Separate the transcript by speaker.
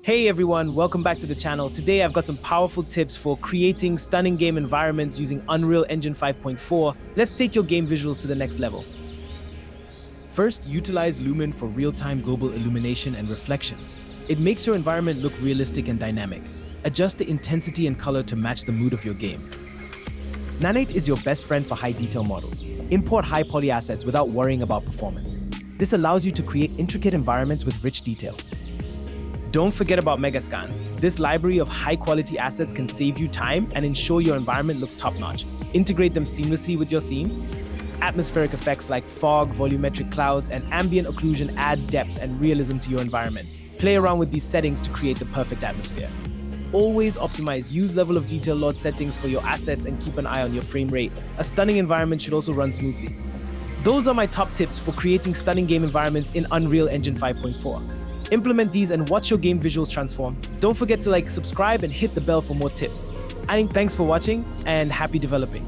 Speaker 1: Hey everyone, welcome back to the channel. Today I've got some powerful tips for creating stunning game environments using Unreal Engine 5.4. Let's take your game visuals to the next level.
Speaker 2: First, utilize Lumen for real-time global illumination and reflections. It makes your environment look realistic and dynamic. Adjust the intensity and color to match the mood of your game.
Speaker 1: Nanite is your best friend for high detail models. Import high poly assets without worrying about performance. This allows you to create intricate environments with rich detail. Don't forget about Megascans. This library of high-quality assets can save you time and ensure your environment looks top-notch. Integrate them seamlessly with your scene. Atmospheric effects like fog, volumetric clouds, and ambient occlusion add depth and realism to your environment. Play around with these settings to create the perfect atmosphere. Always optimize. Use level of detail load settings for your assets and keep an eye on your frame rate. A stunning environment should also run smoothly. Those are my top tips for creating stunning game environments in Unreal Engine 5.4. Implement these and watch your game visuals transform. Don't forget to subscribe and hit the bell for more tips. Thanks for watching and happy developing.